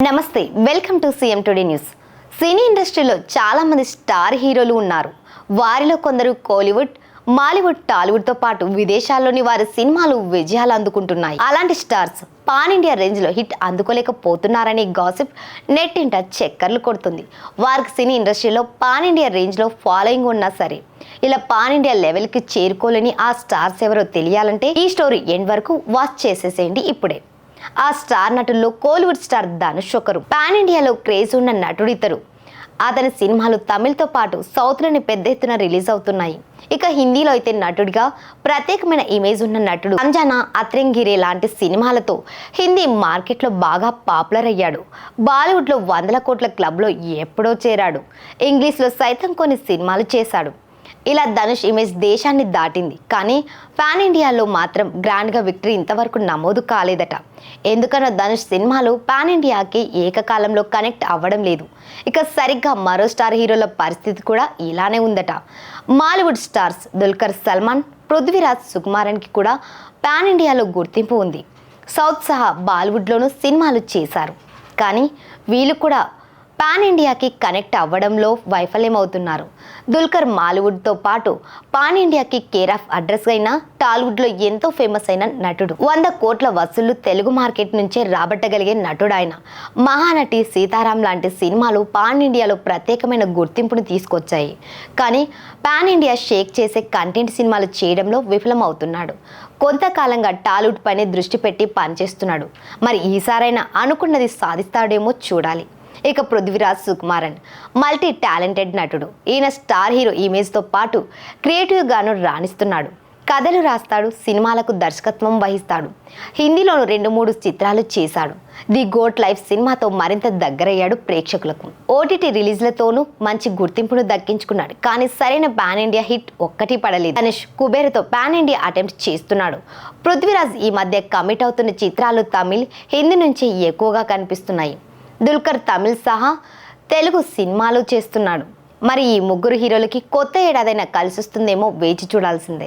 నమస్తే, welcome to CM today news. Cine ఇండస్ట్రీలో చాలా మంది స్టార్ హీరోలు ఉన్నారు. వారిలో కొందరు కోలీవుడ్, మాలీవుడ్, టాలీవుడ్తో పాటు విదేశాల్లోని వారి సినిమాలు విజయాలు అందుకుంటున్నాయి. అలాంటి స్టార్స్ పాన్ ఇండియా రేంజ్లో హిట్ అందుకోలేకపోతున్నారనే గాసిప్ నెట్టింట చక్కర్లు కొడుతుంది. వారికి సినీ ఇండస్ట్రీలో పాన్ ఇండియా రేంజ్లో ఫాలోయింగ్ ఉన్నా సరే ఇలా పాన్ ఇండియా లెవెల్కి చేరుకోలేని ఆ స్టార్స్ ఎవరో తెలియాలంటే ఈ స్టోరీ ఎండ్ వరకు వాచ్ చేసేసేయండి ఇప్పుడే. ఆ స్టార్ నటుల్లో కోలీవుడ్ స్టార్ ధనుష్ ఒకరు. పాన్ ఇండియాలో క్రేజ్ ఉన్న నటుడు ఇతరు. అతని సినిమాలు తమిళ్తో పాటు సౌత్లోని పెద్ద ఎత్తున రిలీజ్ అవుతున్నాయి. ఇక హిందీలో అయితే నటుడిగా ప్రత్యేకమైన ఇమేజ్ ఉన్న నటుడు సంజనా అత్రెంగిరే లాంటి సినిమాలతో హిందీ మార్కెట్లో బాగా పాపులర్ అయ్యాడు. బాలీవుడ్లో 100 కోట్ల క్లబ్లో ఎప్పుడో చేరాడు. ఇంగ్లీష్లో సైతం కొన్ని సినిమాలు చేశాడు. ఇలా ధనుష్ ఇమేజ్ దేశాన్ని దాటింది. కానీ పాన్ ఇండియాలో మాత్రం గ్రాండ్గా విక్టరీ ఇంతవరకు నమోదు కాలేదట. ఎందుకనో ధనుష్ సినిమాలు పాన్ ఇండియాకి ఏకకాలంలో కనెక్ట్ అవ్వడం లేదు. ఇక సరిగ్గా మరో స్టార్ హీరోల పరిస్థితి కూడా ఇలానే ఉందట. మాలీవుడ్ స్టార్స్ దుల్కర్ సల్మాన్, పృథ్వీరాజ్ సుకుమారన్కి కూడా పాన్ ఇండియాలో గుర్తింపు ఉంది. సౌత్ సహా బాలీవుడ్లోనూ సినిమాలు చేశారు. కానీ వీళ్ళు కూడా పాన్ ఇండియాకి కనెక్ట్ అవ్వడంలో వైఫల్యమవుతున్నారు. దుల్కర్ మాలీవుడ్తో పాటు పాన్ ఇండియాకి కేర్ ఆఫ్ అడ్రస్ అయిన టాలీవుడ్లో ఎంతో ఫేమస్ అయిన నటుడు. 100 కోట్ల వసూళ్లు తెలుగు మార్కెట్ నుంచే రాబట్టగలిగే నటుడు ఆయన. మహానటి, సీతారాం లాంటి సినిమాలు పాన్ ఇండియాలో ప్రత్యేకమైన గుర్తింపును తీసుకొచ్చాయి. కానీ పాన్ ఇండియా షేక్ చేసే కంటెంట్ సినిమాలు చేయడంలో విఫలమవుతున్నాడు. కొంతకాలంగా టాలీవుడ్ పైనే దృష్టి పెట్టి పనిచేస్తున్నాడు. మరి ఈసారైనా అనుకున్నది సాధిస్తాడేమో చూడాలి. ఇక పృథ్వీరాజ్ సుకుమారన్ మల్టీ టాలెంటెడ్ నటుడు. ఈయన స్టార్ హీరో ఇమేజ్తో పాటు క్రియేటివ్గాను రాణిస్తున్నాడు. కథలు రాస్తాడు, సినిమాలకు దర్శకత్వం వహిస్తాడు. హిందీలోనూ 2-3 చిత్రాలు చేశాడు. ది గోట్ లైఫ్ సినిమాతో మరింత దగ్గరయ్యాడు ప్రేక్షకులకు. ఓటీటీ రిలీజ్లతోనూ మంచి గుర్తింపును దక్కించుకున్నాడు. కానీ సరైన పాన్ ఇండియా హిట్ ఒక్కటి పడలేదు. ధనుష్ కుబేరతో పాన్ ఇండియా అటెంప్ట్ చేస్తున్నాడు. పృథ్వీరాజ్ ఈ మధ్య కమిట్ అవుతున్న చిత్రాలు తమిళ్, హిందీ నుంచే ఎక్కువగా కనిపిస్తున్నాయి. దుల్కర్ తమిళ్ సహా తెలుగు సినిమాలు చేస్తున్నాడు. మరి ఈ ముగ్గురు హీరోలకి కొత్త ఏడాదైనా కలిసి వస్తుందేమో వేచి చూడాల్సిందే.